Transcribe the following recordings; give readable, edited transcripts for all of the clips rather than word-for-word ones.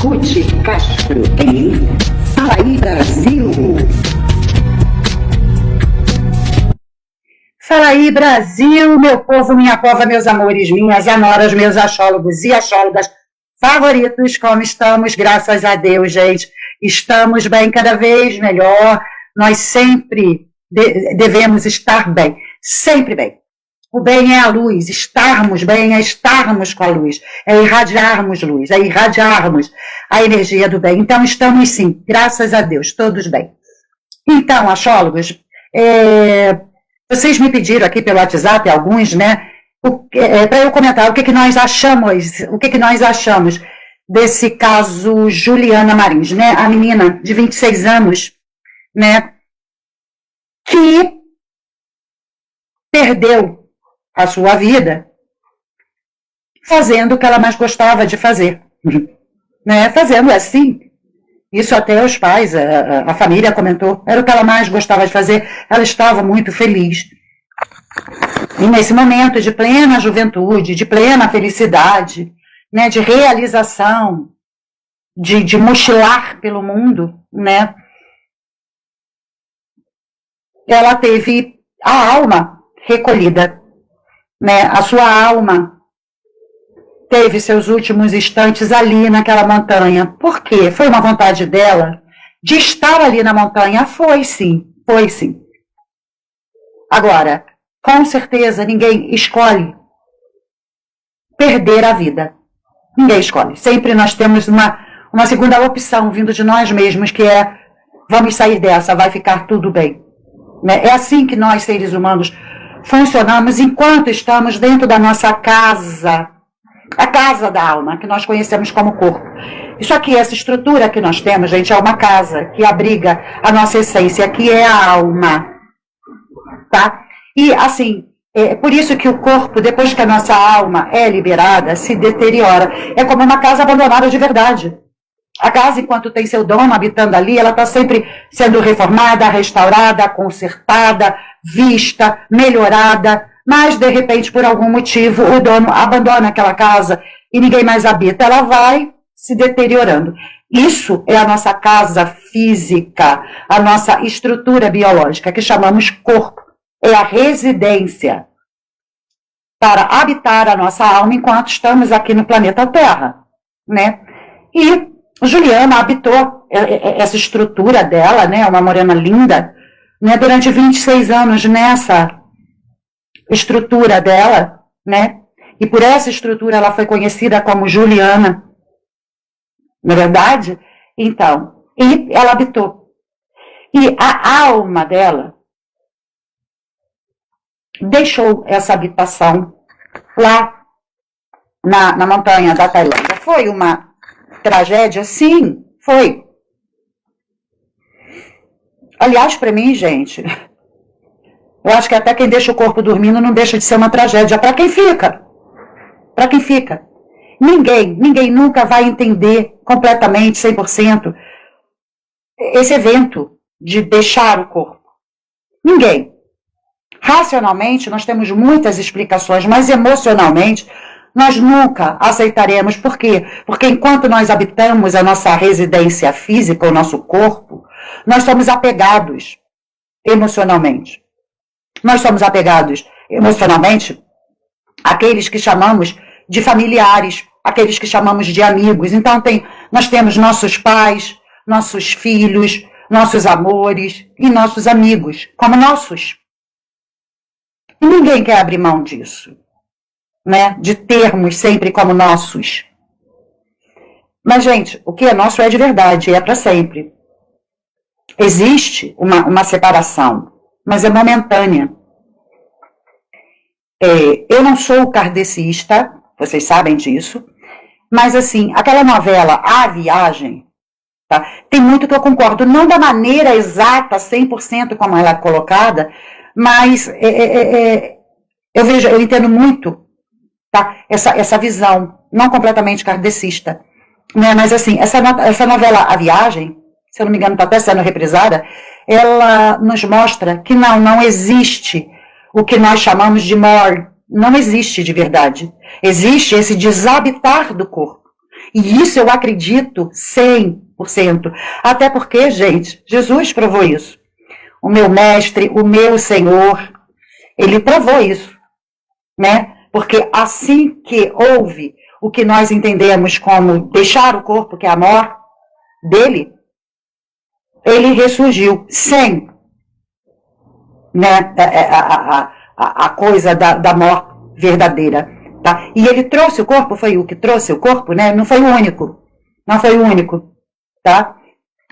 Ruth Castro em Fala aí Brasil. Fala aí Brasil, meu povo, minha pova, meus amores, minhas anoras, meus achólogos e achólogas favoritos, como estamos? Graças a Deus, gente, estamos bem, cada vez melhor. Nós sempre devemos estar bem, sempre bem. O bem é a luz, estarmos bem é estarmos com a luz, é irradiarmos luz, é irradiarmos a energia do bem. Então estamos sim, graças a Deus, todos bem. Então, achólogos, vocês me pediram aqui pelo WhatsApp, alguns, né, para eu comentar o que nós achamos desse caso Juliana Marins, né, a menina de 26 anos, né, que perdeu a sua vida fazendo o que ela mais gostava de fazer, né, fazendo assim. Isso até os pais, a família comentou, era o que ela mais gostava de fazer, ela estava muito feliz. E nesse momento de plena juventude, de plena felicidade, né, de realização, de mochilar pelo mundo, né, ela teve a alma recolhida, né, a sua alma teve seus últimos instantes ali naquela montanha. Por quê? Foi uma vontade dela de estar ali na montanha? Foi sim, foi sim. Agora, com certeza ninguém escolhe perder a vida. Ninguém escolhe. Sempre nós temos uma segunda opção vindo de nós mesmos, que é, vamos sair dessa, vai ficar tudo bem. Né? É assim que nós, seres humanos, funcionamos enquanto estamos dentro da nossa casa, a casa da alma, que nós conhecemos como corpo. Isso aqui, essa estrutura que nós temos, gente, é uma casa que abriga a nossa essência, que é a alma, tá? E, assim, é por isso que o corpo, depois que a nossa alma é liberada, se deteriora. É como uma casa abandonada de verdade. A casa, enquanto tem seu dono habitando ali, ela está sempre sendo reformada, restaurada, consertada, vista, melhorada, mas, de repente, por algum motivo, o dono abandona aquela casa e ninguém mais habita. Ela vai se deteriorando. Isso é a nossa casa física, a nossa estrutura biológica, que chamamos corpo. É a residência para habitar a nossa alma enquanto estamos aqui no planeta Terra, né? E Juliana habitou essa estrutura dela, né? Uma morena linda, né? Durante 26 anos nessa estrutura dela, né? E por essa estrutura ela foi conhecida como Juliana, não é verdade? Então, e ela habitou. E a alma dela deixou essa habitação lá na montanha da Tailândia. Foi uma tragédia? Sim, foi. Aliás, para mim, gente, eu acho que até quem deixa o corpo dormindo não deixa de ser uma tragédia. Para quem fica? Para quem fica? Ninguém nunca vai entender completamente, 100%, esse evento de deixar o corpo. Ninguém. Racionalmente, nós temos muitas explicações, mas emocionalmente, nós nunca aceitaremos. Por quê? Porque enquanto nós habitamos a nossa residência física, o nosso corpo, nós somos apegados emocionalmente. Nós somos apegados emocionalmente àqueles que chamamos de familiares, aqueles que chamamos de amigos. Então, nós temos nossos pais, nossos filhos, nossos amores e nossos amigos como nossos. E ninguém quer abrir mão disso, né? De termos sempre como nossos. Mas, gente, o que é nosso é de verdade, é para sempre. Existe uma separação, mas é momentânea. Eu não sou kardecista, vocês sabem disso, mas, assim, aquela novela A Viagem, tá? Tem muito que eu concordo, não da maneira exata, 100% como ela é colocada, mas eu entendo muito, tá? Essa visão, não completamente kardecista, né? Mas assim, essa novela A Viagem, se eu não me engano está até sendo reprisada, ela nos mostra que não existe o que nós chamamos de morte, não existe de verdade. Existe esse desabitar do corpo. E isso eu acredito 100%. Até porque, gente, Jesus provou isso. O meu mestre, o meu Senhor, ele provou isso, né? Porque assim que houve o que nós entendemos como deixar o corpo, que é a morte dele, ele ressurgiu sem, né, a coisa da morte verdadeira. Tá? E ele trouxe o corpo, foi o que trouxe o corpo, né? Não foi o único. Não foi o único. Tá?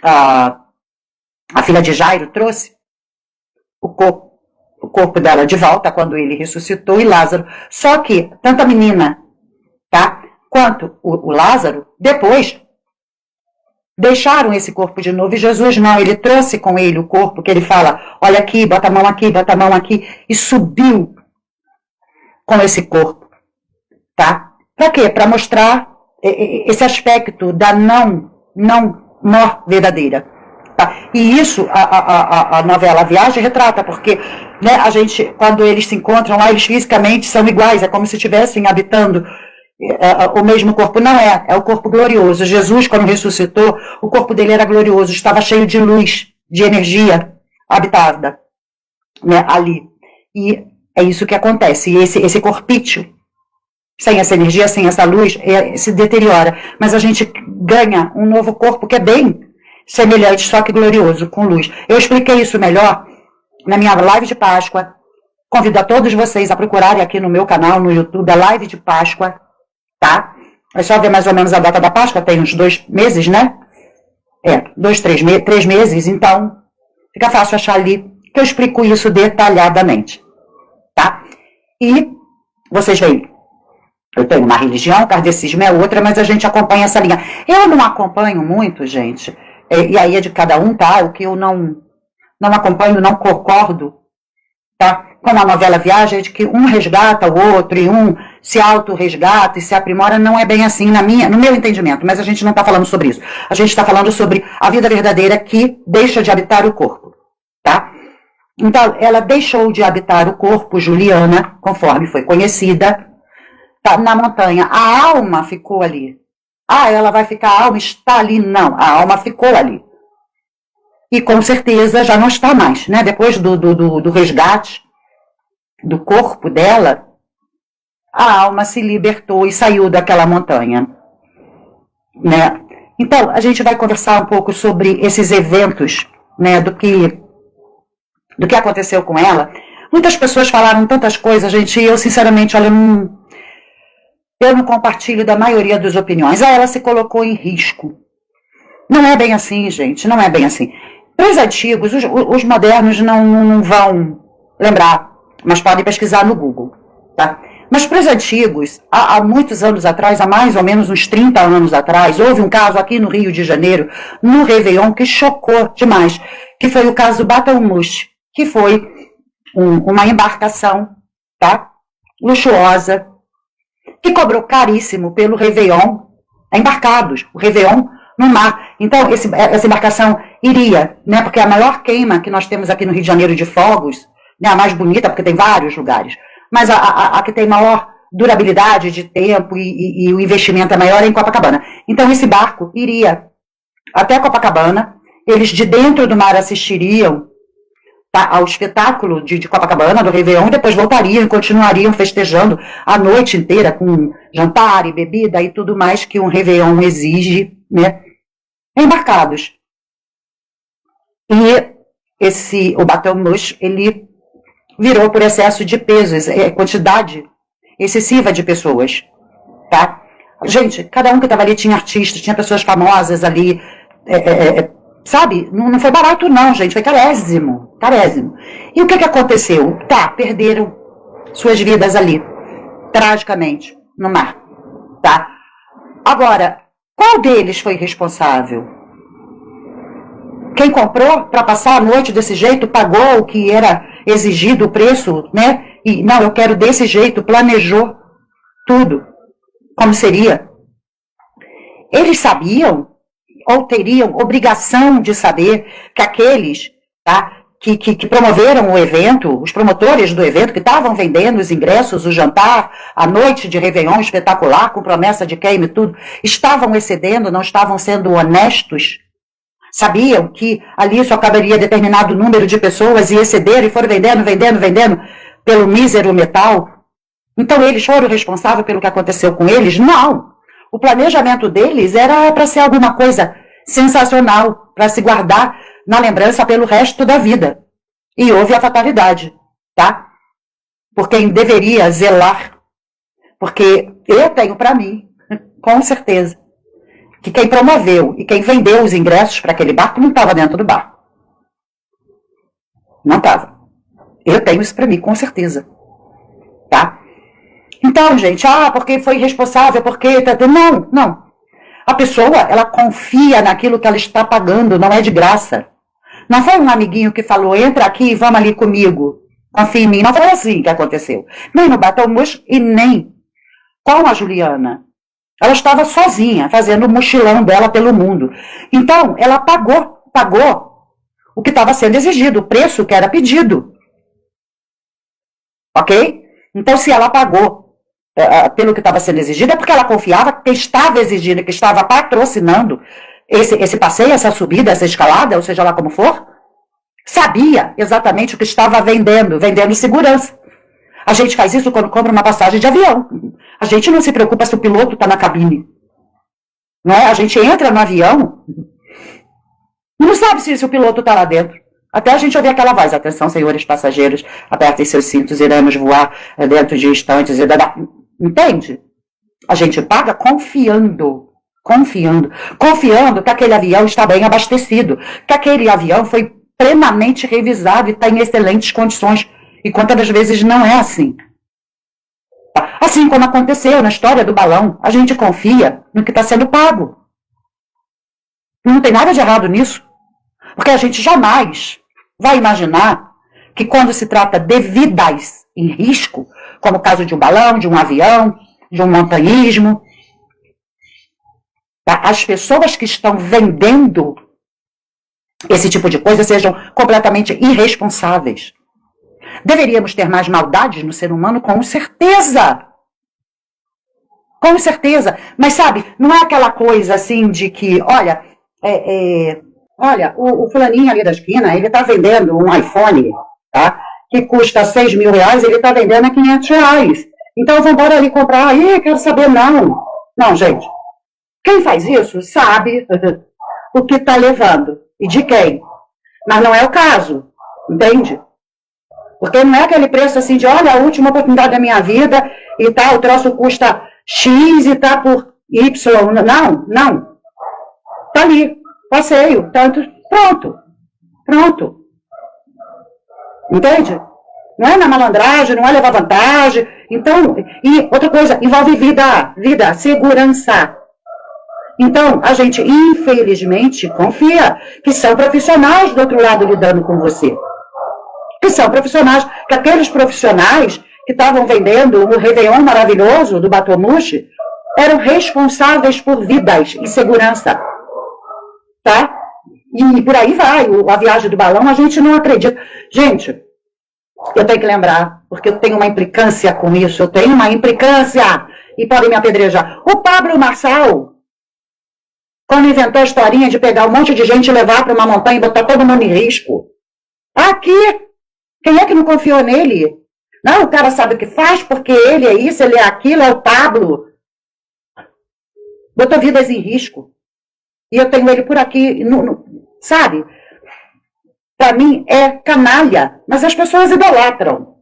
A filha de Jairo trouxe o corpo dela de volta quando ele ressuscitou, e Lázaro. Só que tanto a menina, tá, quanto o Lázaro, depois deixaram esse corpo de novo, e Jesus não, ele trouxe com ele o corpo, que ele fala, olha aqui, bota a mão aqui, e subiu com esse corpo, tá? Para quê? Para mostrar esse aspecto da não morte verdadeira. Tá? E isso a novela Viagem retrata, porque, né, a gente, quando eles se encontram lá, eles fisicamente são iguais, é como se estivessem habitando o mesmo corpo. Não é o corpo glorioso. Jesus, quando ressuscitou, o corpo dele era glorioso, estava cheio de luz, de energia habitada, né, ali. E é isso que acontece. E esse corpício, sem essa energia, sem essa luz, se deteriora. Mas a gente ganha um novo corpo que é bem semelhante, só que glorioso, com luz. Eu expliquei isso melhor na minha live de Páscoa. Convido a todos vocês a procurarem aqui no meu canal, no YouTube, a live de Páscoa, tá? É só ver mais ou menos a data da Páscoa, tem uns 2 meses, né? 3 meses, então fica fácil achar ali, que eu explico isso detalhadamente, tá? E vocês veem, eu tenho uma religião, o kardecismo é outra, mas a gente acompanha essa linha. Eu não acompanho muito, gente, e aí é de cada um, tá? O que eu não acompanho, não concordo, tá? Com a novela Viagem, é de que um resgata o outro, e um se auto-resgata e se aprimora. Não é bem assim no meu entendimento, mas a gente não está falando sobre isso. A gente está falando sobre a vida verdadeira que deixa de habitar o corpo, tá? Então, ela deixou de habitar o corpo, Juliana, conforme foi conhecida, tá, na montanha. A alma ficou ali. Ela vai ficar, a alma está ali. Não, a alma ficou ali. E com certeza já não está mais, né? Depois do resgate do corpo dela, a alma se libertou e saiu daquela montanha, né? Então, a gente vai conversar um pouco sobre esses eventos, né? Do que aconteceu com ela. Muitas pessoas falaram tantas coisas, gente, e eu, sinceramente, olha, eu não compartilho da maioria das opiniões. Ela se colocou em risco. Não é bem assim, gente, não é bem assim. Os antigos, os modernos não vão lembrar, mas podem pesquisar no Google, tá? Mas para os antigos, há muitos anos atrás, há mais ou menos uns 30 anos atrás, houve um caso aqui no Rio de Janeiro, no Réveillon, que chocou demais, que foi o caso Bataumush, que foi uma embarcação, tá? Luxuosa, que cobrou caríssimo pelo Réveillon, embarcados, o Réveillon no mar. Então, essa embarcação iria, né? Porque a maior queima que nós temos aqui no Rio de Janeiro de fogos, né, a mais bonita, porque tem vários lugares, mas a que tem maior durabilidade de tempo e o investimento é maior é em Copacabana. Então, esse barco iria até Copacabana, eles de dentro do mar assistiriam, tá, ao espetáculo de Copacabana, do Réveillon, e depois voltariam e continuariam festejando a noite inteira com jantar e bebida e tudo mais que um Réveillon exige, né, embarcados. E o Bataumush, ele virou por excesso de pesos, quantidade excessiva de pessoas, tá? Gente, cada um que estava ali tinha artistas, tinha pessoas famosas ali, sabe? Não foi barato não, gente, foi carésimo. E o que aconteceu? Tá, perderam suas vidas ali, tragicamente, no mar, tá? Agora, qual deles foi responsável? Quem comprou para passar a noite desse jeito, pagou o que era exigido, o preço, né? E, não, eu quero desse jeito, planejou tudo, como seria. Eles sabiam, ou teriam obrigação de saber, que aqueles, tá, que promoveram o evento, os promotores do evento, que estavam vendendo os ingressos, o jantar, a noite de Réveillon espetacular, com promessa de queime e tudo, estavam excedendo, não estavam sendo honestos, sabiam que ali só caberia determinado número de pessoas e excederam e foram vendendo pelo mísero metal. Então eles foram responsáveis pelo que aconteceu com eles? Não. O planejamento deles era para ser alguma coisa sensacional, para se guardar na lembrança pelo resto da vida. E houve a fatalidade, tá? Por quem deveria zelar. Porque eu tenho para mim, com certeza, que quem promoveu e quem vendeu os ingressos para aquele barco não estava dentro do barco. Não estava. Eu tenho isso para mim, com certeza. Tá? Então, gente, porque foi responsável, porque... Não. A pessoa, ela confia naquilo que ela está pagando, não é de graça. Não foi um amiguinho que falou, entra aqui e vamos ali comigo, confia em mim. Não foi assim que aconteceu. Nem no Batomuxo e nem com a Juliana. Ela estava sozinha, fazendo o mochilão dela pelo mundo. Então, ela pagou o que estava sendo exigido, o preço que era pedido. Ok? Então, se ela pagou pelo que estava sendo exigido, é porque ela confiava que estava exigindo, que estava patrocinando esse passeio, essa subida, essa escalada, ou seja lá como for, sabia exatamente o que estava vendendo segurança. A gente faz isso quando compra uma passagem de avião. A gente não se preocupa se o piloto está na cabine. Não é? A gente entra no avião e não sabe se o piloto está lá dentro. Até a gente ouvir aquela voz, atenção, senhores passageiros, apertem seus cintos, iremos voar dentro de instantes. Entende? A gente paga confiando que aquele avião está bem abastecido, que aquele avião foi plenamente revisado e está em excelentes condições. E quantas das vezes não é assim? Assim como aconteceu na história do balão, a gente confia no que está sendo pago. Não tem nada de errado nisso, porque a gente jamais vai imaginar que quando se trata de vidas em risco, como o caso de um balão, de um avião, de um montanhismo, as pessoas que estão vendendo esse tipo de coisa sejam completamente irresponsáveis. Deveríamos ter mais maldades no ser humano, com certeza. Com certeza. Mas sabe, não é aquela coisa assim de que, olha, o fulaninho ali da esquina, ele está vendendo um iPhone, tá? Que custa 6 mil reais, ele está vendendo a 500 reais. Então vamos embora ali comprar. Aí, quero saber, não. Não, gente. Quem faz isso sabe o que está levando e de quem. Mas não é o caso, entende? Porque não é aquele preço assim de, olha, a última oportunidade da minha vida e tal, o troço custa X e tá por Y. Não. Tá ali, passeio, tanto, pronto. Entende? Não é na malandragem, não é levar vantagem. Então, e outra coisa, envolve vida, segurança. Então, a gente, infelizmente, confia que são profissionais do outro lado lidando com você. Que são profissionais, que aqueles profissionais que estavam vendendo o Réveillon maravilhoso do Batomuxo eram responsáveis por vidas e segurança. Tá? E por aí vai, a viagem do balão, a gente não acredita. Gente, eu tenho que lembrar, porque eu tenho uma implicância com isso, e podem me apedrejar. O Pablo Marçal, quando inventou a historinha de pegar um monte de gente e levar para uma montanha e botar todo mundo em risco. Aqui, quem é que não confiou nele? Não, o cara sabe o que faz, porque ele é isso, ele é aquilo, é o Pablo. Botou vidas em risco. E eu tenho ele por aqui, sabe? Para mim é canalha, mas as pessoas idolatram.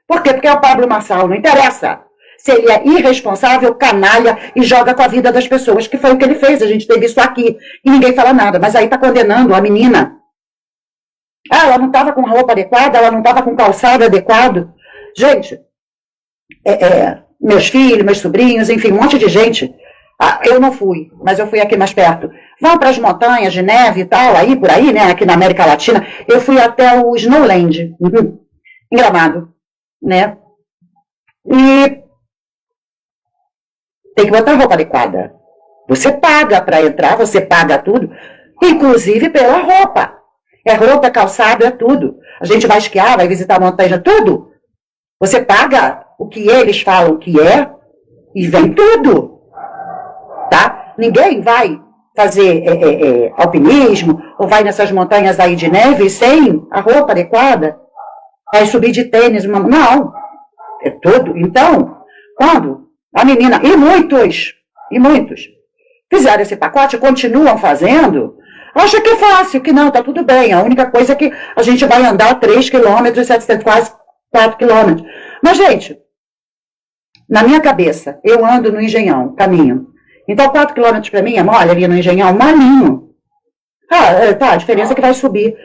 Por quê? Porque é o Pablo Marçal, não interessa. Se ele é irresponsável, canalha e joga com a vida das pessoas, que foi o que ele fez, a gente teve isso aqui, e ninguém fala nada, mas aí está condenando a menina. Ela não estava com roupa adequada, ela não estava com calçado adequado. Gente, meus filhos, meus sobrinhos, enfim, um monte de gente. Eu não fui, mas eu fui aqui mais perto. Vão para as montanhas de neve e tal, aí por aí, né, aqui na América Latina. Eu fui até o Snowland, em Gramado, né? E tem que botar roupa adequada. Você paga para entrar, você paga tudo, inclusive pela roupa. É roupa, calçado, é tudo. A gente vai esquiar, vai visitar a montanha, tudo. Você paga o que eles falam que é e vem tudo. Tá? Ninguém vai fazer alpinismo ou vai nessas montanhas aí de neve sem a roupa adequada. Vai subir de tênis. Não. É tudo. Então, quando a menina, e muitos fizeram esse pacote, continuam fazendo, acha que é fácil, que não, tá tudo bem. A única coisa é que a gente vai andar 3 quilômetros, 700, quase 4 quilômetros. Mas, gente, na minha cabeça, eu ando no Engenhão, caminho. Então, 4 quilômetros para mim é mole, ali no Engenhão, malinho. Tá, a diferença é que vai subir.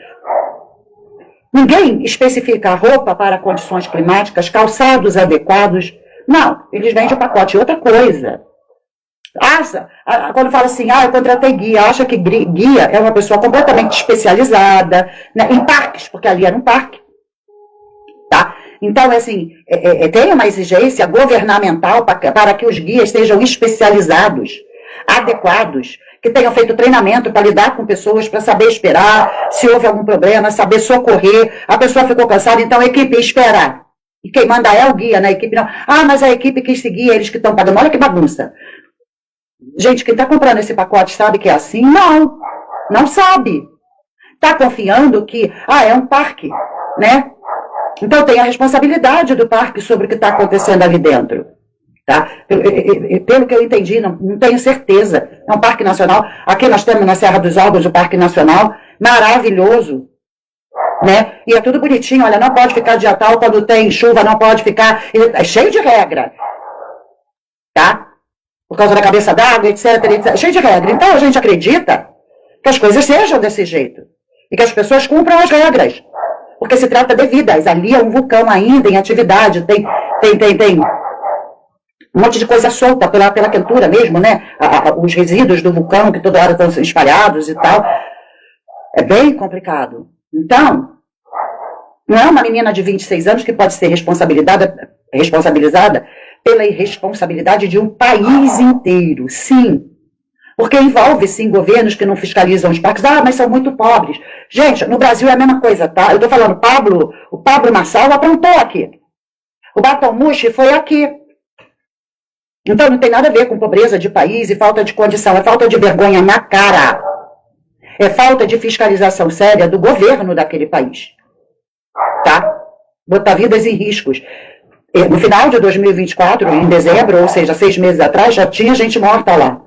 Ninguém especifica a roupa para condições climáticas, calçados adequados. Não, eles vendem o pacote. Outra coisa. Quando fala assim, eu contratei guia, acha que guia é uma pessoa completamente especializada, né, em parques, porque ali era um parque. Tá? Então, assim, tem uma exigência governamental para que os guias sejam especializados, adequados, que tenham feito treinamento para lidar com pessoas, para saber esperar, se houve algum problema, saber socorrer. A pessoa ficou cansada, então a equipe espera. E quem manda é o guia, na equipe não. Mas a equipe quis seguir, eles que estão pagando. Olha que bagunça. Gente, quem está comprando esse pacote sabe que é assim? Não, não sabe. Está confiando que, é um parque, né? Então tem a responsabilidade do parque sobre o que está acontecendo ali dentro. Tá? Pelo que eu entendi, não tenho certeza. É um parque nacional. Aqui nós temos na Serra dos Órgãos o Parque Nacional, maravilhoso. Né? E é tudo bonitinho, olha, não pode ficar dia tal, quando tem chuva, não pode ficar. É cheio de regra. Tá? Por causa da cabeça d'água, etc. Cheio de regra. Então a gente acredita que as coisas sejam desse jeito. E que as pessoas cumpram as regras. Porque se trata de vidas. Ali é um vulcão ainda em atividade, tem um monte de coisa solta pela quentura mesmo, né? Os resíduos do vulcão que toda hora estão espalhados e tal. É bem complicado. Então, não é uma menina de 26 anos que pode ser responsabilizada pela irresponsabilidade de um país inteiro. Sim. Porque envolve, sim, governos que não fiscalizam os parques. Mas são muito pobres. Gente, no Brasil é a mesma coisa, tá? Eu estou falando, o Pablo Marçal aprontou aqui. O Batom Mouche foi aqui. Então não tem nada a ver com pobreza de país e falta de condição. É falta de vergonha na cara. É falta de fiscalização séria do governo daquele país. Tá? Botar vidas em riscos. No final de 2024, em dezembro, ou seja, 6 meses atrás, já tinha gente morta lá.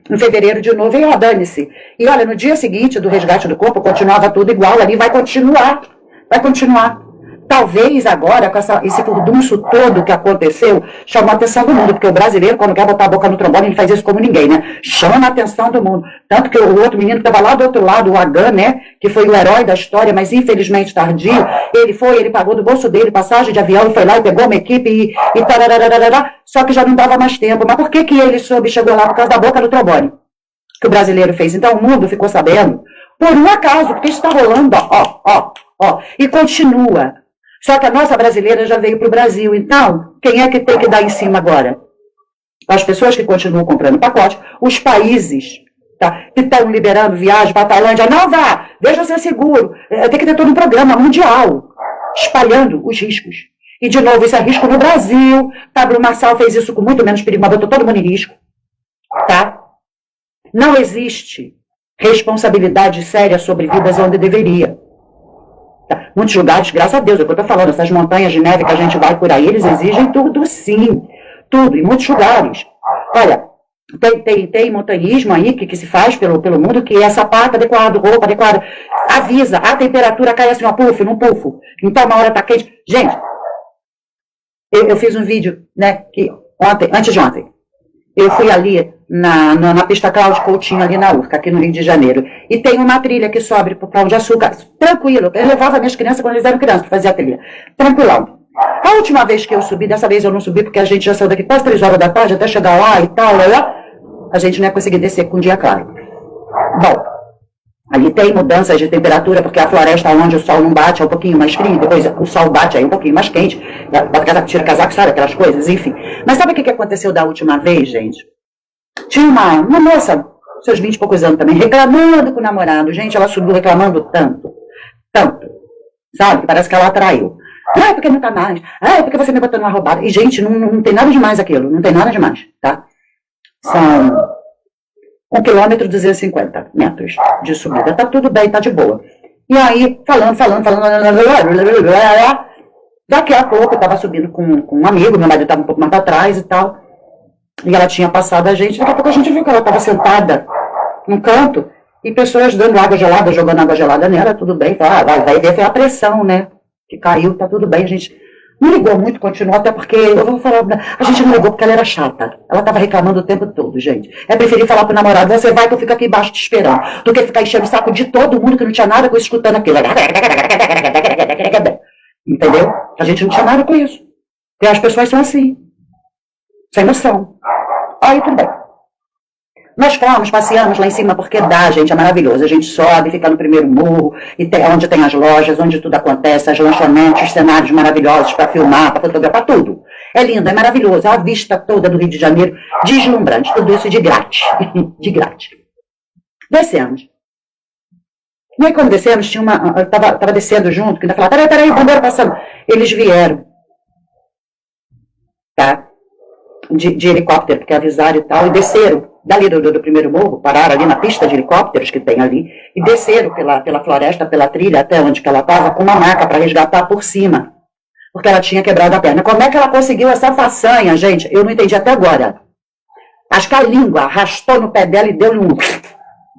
Em fevereiro de novo, e dane-se. E olha, no dia seguinte do resgate do corpo, continuava tudo igual ali, vai continuar. Talvez agora, com esse furdunço todo que aconteceu, chamou a atenção do mundo, porque o brasileiro, quando quer botar a boca no trombone, ele faz isso como ninguém, né? Chama a atenção do mundo. Tanto que o outro menino que estava lá do outro lado, o Agan, né? Que foi o herói da história, mas infelizmente tardio, ele pagou do bolso dele passagem de avião e foi lá e pegou uma equipe e tararararará, só que já não dava mais tempo. Mas por que ele soube e chegou lá? Por causa da boca do trombone que o brasileiro fez. Então o mundo ficou sabendo, por um acaso, porque isso está rolando, e continua. Só que a nossa brasileira já veio para o Brasil. Então, quem é que tem que dar em cima agora? As pessoas que continuam comprando pacote, os países, tá, que estão liberando viagem para a Tailândia, não vá, deixa ser seguro. Tem que ter todo um programa mundial, espalhando os riscos. E, de novo, isso é risco no Brasil. Pablo Marçal fez isso com muito menos perigo, mas botou todo mundo em risco. Tá? Não existe responsabilidade séria sobre vidas onde deveria. Muitos lugares, graças a Deus, é o que eu estou falando, essas montanhas de neve que a gente vai por aí, eles exigem tudo, sim. Tudo, em muitos lugares. Olha, tem montanhismo aí que se faz pelo mundo, que é sapato adequado, roupa adequada. Avisa, a temperatura cai assim, num pufo. Então, uma hora está quente. Gente, eu fiz um vídeo, né, que antes de ontem, eu fui ali na pista Cláudio Coutinho, ali na UFCA, aqui no Rio de Janeiro. E tem uma trilha que sobe para o Pão de Açúcar, tranquilo. Eu levava minhas crianças quando eles eram crianças para fazer a trilha. Tranquilão. A última vez que eu subi, dessa vez eu não subi, porque a gente já saiu daqui quase 3 horas da tarde, até chegar lá e tal, a gente não ia conseguir descer com o dia claro. Bom, ali tem mudanças de temperatura, porque a floresta onde o sol não bate é um pouquinho mais frio, depois o sol bate aí um pouquinho mais quente, tira casaco, sabe, aquelas coisas, enfim. Mas sabe o que aconteceu da última vez, gente? Tinha uma moça, seus 20 e poucos anos também, reclamando com o namorado. Gente, ela subiu reclamando tanto. sabe? Parece que ela atraiu. Ah, é porque não tá mais. Ah, é porque você me botou numa roubada. E, gente, não tem nada demais aquilo. Não tem nada demais, tá? São 1 quilômetro e 250 metros de subida. Tá tudo bem, tá de boa. E aí, falando. Daqui a pouco eu tava subindo com um amigo, meu marido tava um pouco mais pra trás e tal. E ela tinha passado a gente. Daqui a pouco a gente viu que ela tava sentada num canto e pessoas dando água gelada, jogando água gelada nela, tudo bem. Vai ver a pressão, né? Que caiu, tá tudo bem, a gente não ligou muito, continuou, até porque, eu vou falar, a gente não ligou porque ela era chata, ela tava reclamando o tempo todo, gente. É preferir falar pro namorado, você vai que eu fico aqui embaixo te esperando, do que ficar enchendo o saco de todo mundo que não tinha nada com isso, escutando aquilo. Entendeu? A gente não tinha nada com isso. Porque as pessoas são assim, sem noção. Aí tudo bem. Nós fomos, passeamos lá em cima, porque dá, gente, é maravilhoso. A gente sobe, fica no primeiro morro, e onde tem as lojas, onde tudo acontece, as lanchonetes, os cenários maravilhosos para filmar, para fotografar, tudo. É lindo, é maravilhoso. A vista toda do Rio de Janeiro, deslumbrante, tudo isso de grátis. De grátis. Descemos. E aí, quando descemos, tinha eu tava descendo junto, que ainda falava, peraí, bandeira passando. Eles vieram, tá? De helicóptero, porque avisaram e tal, e desceram dali do primeiro morro, pararam ali na pista de helicópteros que tem ali, e desceram pela floresta, pela trilha, até onde que ela estava, com uma maca para resgatar por cima, porque ela tinha quebrado a perna. Como é que ela conseguiu essa façanha, gente? Eu não entendi até agora. Acho que a língua arrastou no pé dela e deu-lhe um...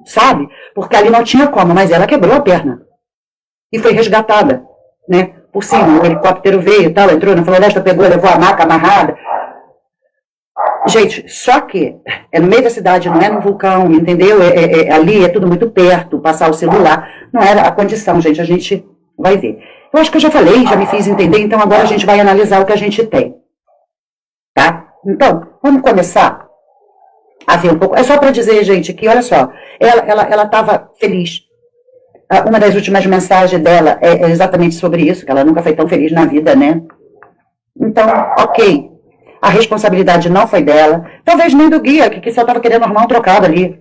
Sabe? Porque ali não tinha como, mas ela quebrou a perna. E foi resgatada, né? Por cima, o helicóptero veio e tal, entrou na floresta, pegou, levou a maca amarrada. Gente, só que é no meio da cidade, não é no vulcão, entendeu? Ali é tudo muito perto, passar o celular. Não era a condição, gente, a gente vai ver. Eu acho que eu já falei, já me fiz entender, então agora a gente vai analisar o que a gente tem. Tá? Então, vamos começar a ver um pouco. É só para dizer, gente, que olha só, ela estava feliz. Uma das últimas mensagens dela é exatamente sobre isso, que ela nunca foi tão feliz na vida, né? Então, ok. A responsabilidade não foi dela, talvez nem do guia, que só estava querendo arrumar um trocado ali.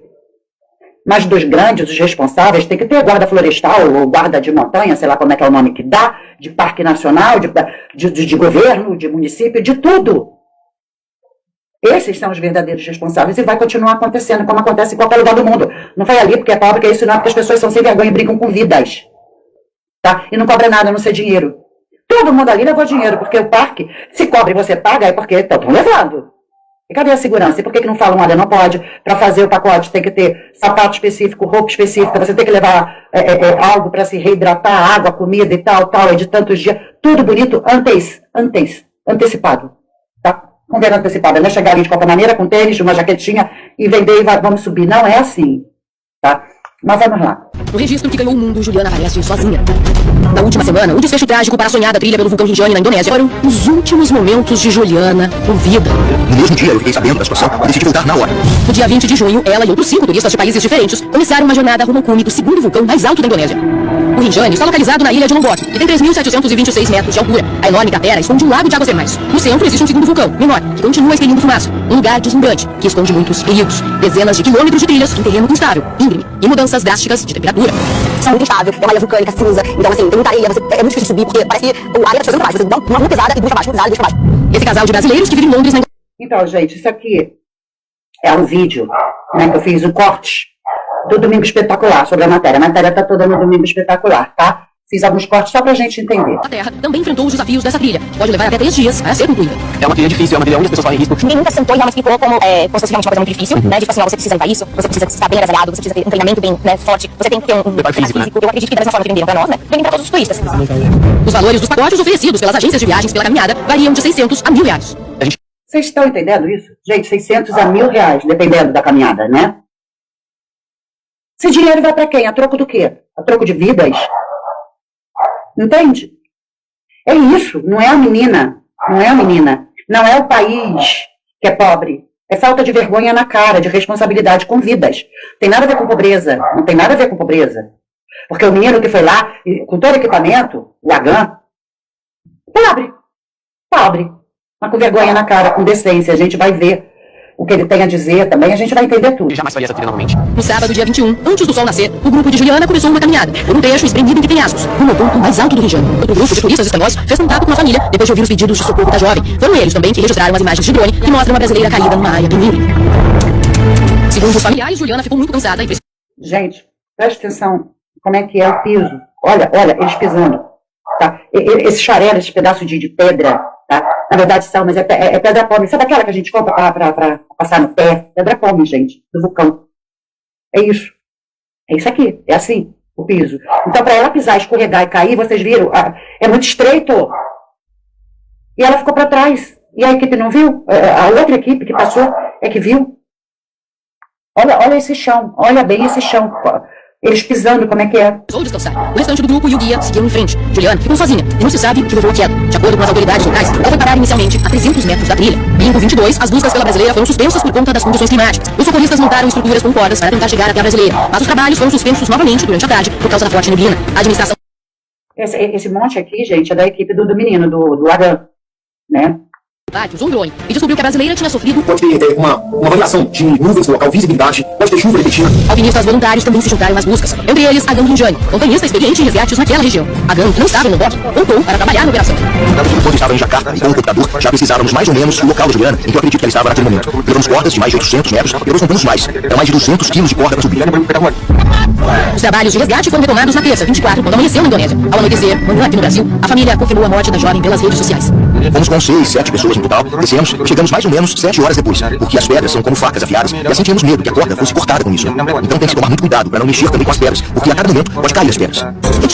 Mas dos grandes, os responsáveis, tem que ter guarda florestal, ou guarda de montanha, sei lá como é que é o nome que dá, de parque nacional, de governo, de município, de tudo. Esses são os verdadeiros responsáveis e vai continuar acontecendo, como acontece em qualquer lugar do mundo. Não foi ali porque é pobre, que é isso não, porque as pessoas são sem vergonha e brincam com vidas. Tá? E não cobra nada, a não ser dinheiro. Todo mundo ali levou dinheiro, porque o parque, se cobra e você paga, é porque estão levando. E cadê a segurança? E por que não falam, olha, não pode, para fazer o pacote tem que ter sapato específico, roupa específica, você tem que levar algo para se reidratar, água, comida e tal, é de tantos dias, tudo bonito, antecipado, tá? Com ver antecipado, não é chegar ali de qualquer maneira, com tênis, uma jaquetinha, e vender e vamos subir, não é assim, tá? Mas vamos lá. No registro que ganhou o mundo, Juliana aparece sozinha. Na última semana, um desfecho trágico para a sonhada trilha pelo vulcão Rinjani na Indonésia foram os últimos momentos de Juliana com vida. No mesmo dia, eu fiquei sabendo da situação e decidi voltar na hora. No dia 20 de junho, ela e outros 5 turistas de países diferentes começaram uma jornada rumo ao cume do segundo vulcão mais alto da Indonésia. O Rinjani está localizado na ilha de Lombok e tem 3.726 metros de altura. A enorme cratera esconde um lago de águas termais. No centro existe um segundo vulcão, menor, que continua expelindo fumaça. Um lugar deslumbrante, que esconde muitos perigos. Dezenas de quilômetros de trilhas em terreno instável, íngreme e mudanças drásticas de temperatura. É muito instável, é uma ilha vulcânica cinza, então assim, tem muita areia, é muito difícil de subir, porque parece que a areia tá fazendo muito baixo, você dá uma mão pesada e puxa baixo, muito pesada e puxa baixo. Esse casal de brasileiros que vive em Londres, na Então, gente, isso aqui é um vídeo, né, que eu fiz um corte do Domingo Espetacular sobre a matéria. A matéria tá toda no Domingo Espetacular, tá? Fiz alguns cortes só pra gente entender. A Terra também enfrentou os desafios dessa trilha. Pode levar até 3 dias a ser concluída. É uma trilha difícil, é uma trilha onde as pessoas correm risco. Ninguém nunca sentou e realmente explicou como se fosse realmente uma coisa muito difícil, né? Tipo assim, ó, você precisa levar isso, você precisa estar bem agasalhado, você precisa ter um treinamento bem, né, forte, você tem que ter um preparo físico, né? Eu acredito que da mesma forma que venderam pra nós, né? Vendem pra todos os turistas. Os valores dos pacotes oferecidos pelas agências de viagens pela caminhada variam de 600 a R$1.000. Vocês estão entendendo isso? Gente, 600 a R$1.000, dependendo da caminhada, né? Esse dinheiro vai pra quem? A troco do quê? A troco de vidas? Entende? É isso, não é a menina, não é o país que é pobre, é falta de vergonha na cara, de responsabilidade com vidas. Tem nada a ver com pobreza, não tem nada a ver com pobreza. Porque o menino que foi lá, com todo equipamento, o Agan, pobre, mas com vergonha na cara, com decência, a gente vai ver o que ele tem a dizer também, a gente vai entender tudo. Eu jamais faria essa trilha novamente. No sábado, dia 21, antes do sol nascer, o grupo de Juliana começou uma caminhada por um trecho espremido entre penhascos, rumo ao ponto mais alto do Rio de Janeiro. Outro grupo de turistas espanhóis fez contato com a família depois de ouvir os pedidos de socorro da jovem. Foram eles também que registraram as imagens de drone que mostram uma brasileira caída numa área do Nilo. Segundo os familiares, Juliana ficou muito cansada e Gente, presta atenção como é que é o piso. Olha, eles pisando. Tá? Esse xarela, esse pedaço de pedra, tá? Na verdade são, mas é pedra pómez. Sabe aquela que a gente compra para passar no pé? Pedra pómez, gente, do vulcão. É isso. É isso aqui. É assim, o piso. Então, para ela pisar, escorregar e cair, vocês viram, é muito estreito. E ela ficou para trás. E a equipe não viu? A outra equipe que passou é que viu. Olha esse chão. Olha bem esse chão. Eles pisando, como é que é? Ou descansar. O restante do grupo e o guia seguiram em frente. Juliana ficou sozinha e não se sabe o que levou a queda. De acordo com as autoridades locais, ela foi parar inicialmente a 300 metros da trilha. Bingo 22, as buscas pela brasileira foram suspensas por conta das condições climáticas. Os socorristas montaram estruturas com cordas para tentar chegar até a brasileira, mas os trabalhos foram suspensos novamente durante a tarde por causa da forte neblina. A administração... Esse monte aqui, gente, é da equipe do menino, do Adam, né? usou um drone e descobriu que a brasileira tinha sofrido... Pode ter uma variação de nuvens no local, visibilidade, pode ter chuva repentina. Alpinistas voluntários também se juntaram às buscas. Entre eles, Agan Rinjani, montanhista experiente em resgates naquela região. Agan, que não estava no bote, voltou para trabalhar na operação. Quando estava em Jacarta, com o computador, já precisávamos mais ou menos do local da Juliana, em que eu acredito que ela estava naquele momento. Levamos cordas de mais de 800 metros e depois contamos mais. Era mais de 200 quilos de corda para subir. Os trabalhos de resgate foram retomados na terça, 24, quando amanheceu na Indonésia. Ao anoitecer, manhã aqui no Brasil, a família confirmou a morte da jovem pelas redes sociais. Fomos com 6, 7 pessoas no total, descemos e chegamos mais ou menos 7 horas depois, porque as pedras são como facas afiadas e assim tínhamos medo que a corda fosse cortada com isso. Então tem que tomar muito cuidado para não mexer também com as pedras, porque a cada momento pode cair as pedras.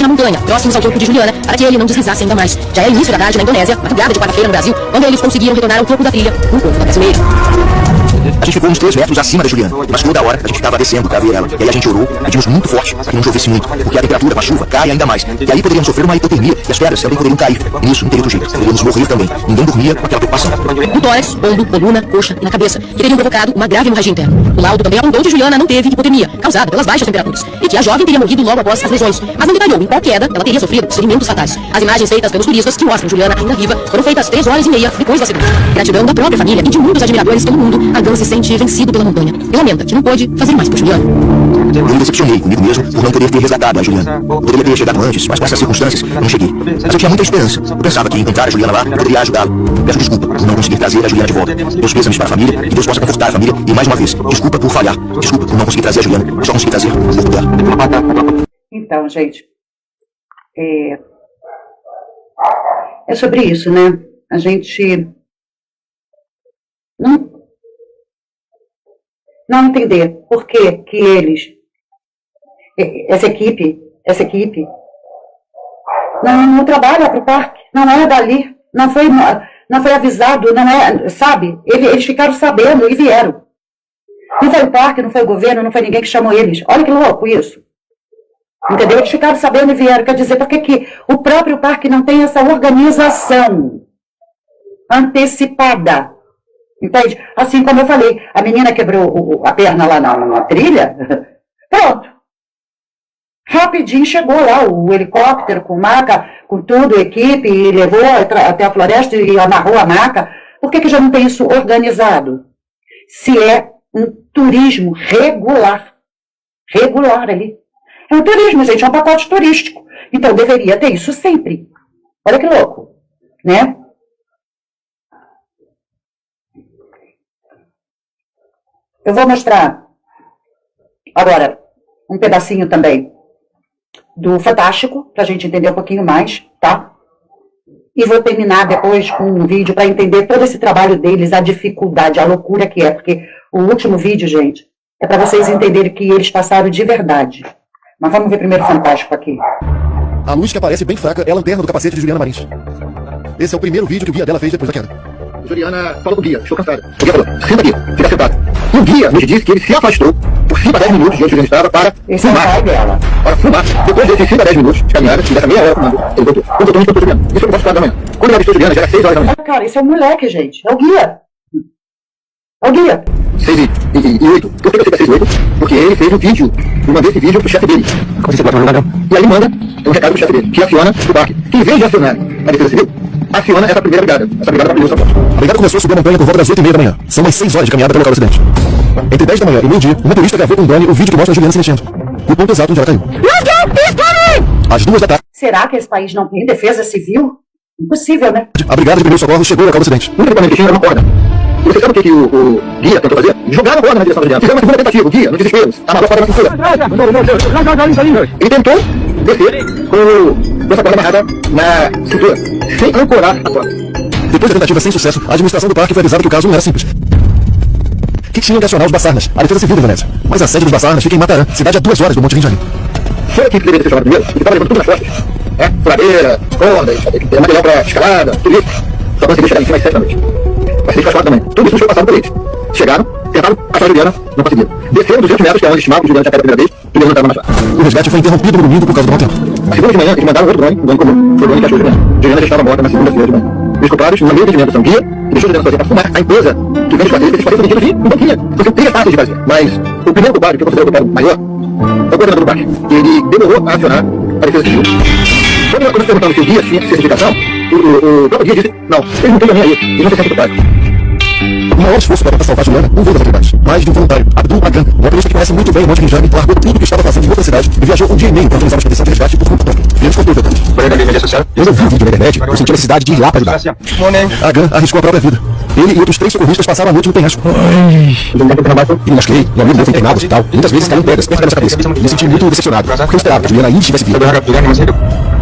Na montanha, próximos ao corpo de Juliana, para que ele não deslizasse ainda mais. Já é início da tarde na Indonésia, madrugada de quarta-feira no Brasil, quando eles conseguiram retornar ao topo da trilha, no corpo da brasileira. A gente ficou uns 3 metros acima da Juliana, mas toda hora a gente ficava descendo para ver ela. E aí a gente orou, pedimos muito forte que não chovesse muito, porque a temperatura com a chuva cai ainda mais. E aí poderíamos sofrer uma hipotermia e as pedras também poderiam cair. Nisso não teria outro jeito, poderíamos morrer também. Ninguém dormia com aquela preocupação. No tórax, ombro, coluna, coxa e na cabeça, que teriam provocado uma grave hemorragia interna. O laudo também apontou que Juliana não teve hipotermia, causada pelas baixas temperaturas, e que a jovem teria morrido logo após as lesões, mas não detalhou em qual queda ela teria sofrido ferimentos fatais. As imagens feitas pelos turistas que mostram Juliana ainda viva foram feitas 3 horas e meia depois do acidente. Gratidão da própria família e de muitos admiradores pelo mundo, Agan se sente vencido pela montanha e lamenta que não pôde fazer mais por Juliana. Eu me decepcionei comigo mesmo por não poder ter resgatado a Juliana. Eu poderia ter chegado antes, mas com essas circunstâncias eu não cheguei. Mas eu tinha muita esperança. Eu pensava que encontrar a Juliana lá poderia ajudá-la. Peço desculpa por não conseguir trazer a Juliana de volta. Meus pêsames para a família e Deus possa confortar a família. E mais uma vez, desculpa por falhar. Desculpa por não conseguir trazer a Juliana. Eu só consegui trazer o corpo dela. Então, gente, é sobre isso, né? A gente não entender por que eles, essa equipe não trabalha para o parque, não é dali, não foi avisado, não é, sabe? Eles ficaram sabendo e vieram. Não foi o parque, não foi o governo, não foi ninguém que chamou eles. Olha que louco isso. Entendeu? Eles ficaram sabendo e vieram. Quer dizer, por que o próprio parque não tem essa organização antecipada? Entende? Assim como eu falei, a menina quebrou a perna lá na trilha, pronto. Rapidinho chegou lá o helicóptero com maca, com tudo, equipe, e levou até a floresta e amarrou a maca. Por que já não tem isso organizado? Se é um turismo regular ali. É um turismo, gente, é um pacote turístico. Então deveria ter isso sempre. Olha que louco, né? Eu vou mostrar agora um pedacinho também do Fantástico, para a gente entender um pouquinho mais, tá? E vou terminar depois com um vídeo para entender todo esse trabalho deles, a dificuldade, a loucura que é, porque o último vídeo, gente, é para vocês entenderem que eles passaram de verdade. Mas vamos ver primeiro o Fantástico aqui. A luz que aparece bem fraca é a lanterna do capacete de Juliana Marins. Esse é o primeiro vídeo que o guia dela fez depois da queda. Juliana falou pro guia, estou cansada. O guia falou, senta aqui, fica sentado. E o guia nos disse que ele se afastou por 5 a 10 minutos de onde Juliana estava para esse fumar. É o pai dela. Para fumar. Depois desses 5 a 10 minutos de caminhada, e dessa meia hora fumando, ele voltou. Quando voltou, estou Juliana. Isso eu não posso falar da manhã. Quando ele avistou Juliana, já era 6 horas da manhã. Cara, esse é um moleque, gente. É o guia. É o guia. 6 e 8. Por que você 6 e 8? Porque ele fez um vídeo. Eu mandei esse vídeo pro chefe dele. Como você pode mandar? E aí manda um recado pro chefe dele, que aciona o parque. Que em vez de acionar a Defesa Civil, aciona essa primeira brigada. Essa brigada maravilhosa. A brigada começou a subir a montanha por volta das 8h30 da manhã. São mais 6 horas de caminhada pelo local do acidente. Entre 10 da manhã e meio-dia, o motorista gravou com o drone o vídeo que mostra a Juliana se mexendo. O ponto exato onde ela caiu. Às 2 da tarde, Será que esse país não tem defesa civil? Impossível, né? a brigada de primeiros socorros chegou ao local do acidente. O único equipamento que tinha era uma corda. E você sabe o que o guia tentou fazer? Jogar a corda na direção da Juliana. Fizeram uma segunda tentativa. O guia, no desespero, amarrou a corda na cintura. Ele tentou descer com essa corda amarrada na cintura, sem ancorar a corda. Depois da tentativa sem sucesso, a administração do parque foi avisada que o caso não era simples. Que tinham que acionar os Basarnas, a defesa civil da Indonésia. Mas a sede dos Basarnas fica em Matarã, cidade a 2 horas do Monte Rinjani. Foi a equipe que deveria ter chamado primeiro, que estava levando tudo nas costas. Furadeira, cordas, material para escalada, tudo isso. Só conseguiu chegar em cima às 7 da noite. Às 6 da manhã. Tudo isso foi passado por eles. Chegaram, tentaram achar a Juliana, não conseguiram. Desceram 200 metros, que é onde estimavam que Juliana tinha caído a primeira vez, Juliana não estava mais lá. O resgate foi interrompido no domingo por causa do mau tempo. Na segunda de manhã, eles mandaram outro drone, um drone comum. Foi o drone que achou a Juliana. Juliana já estava morta na segunda-feira de manhã. Os culpados, no meio entendimento, são guia, e deixou a Juliana fazer para fumar a empresa que vende quadrilhas, eles fazem vendidos de banquinha, porque tem fácil de fazer. Mas o primeiro culpado, que eu considero o culpado maior, é o coordenador do parque. Ele demorou a acionar a defesa civil. Quando nós perguntamos se o guia tinha certificação, o próprio guia disse, não, eles não têm nem aí, eles não se sentem culpados. O maior esforço para salvar a Juliana não veio das autoridades, mas de um voluntário, Abdul Agan, um motorista que conhece muito bem o Monte Rinjani, largou tudo o que estava fazendo em outra cidade e viajou um dia e meio para organizar uma expedição de resgate por conta própria. E ele contou detalhes. Quando eu vi o vídeo na internet, eu senti a necessidade de ir lá para ajudar. Agan arriscou a própria vida. Ele e outros 3 socorristas passaram a noite no penhasco. E me machuquei, meu amigo meu foi internado no hospital, e muitas vezes caiu pedras perto da nossa cabeça. Me senti muito decepcionado, porque eu esperava que a Juliana ainda estivesse viva.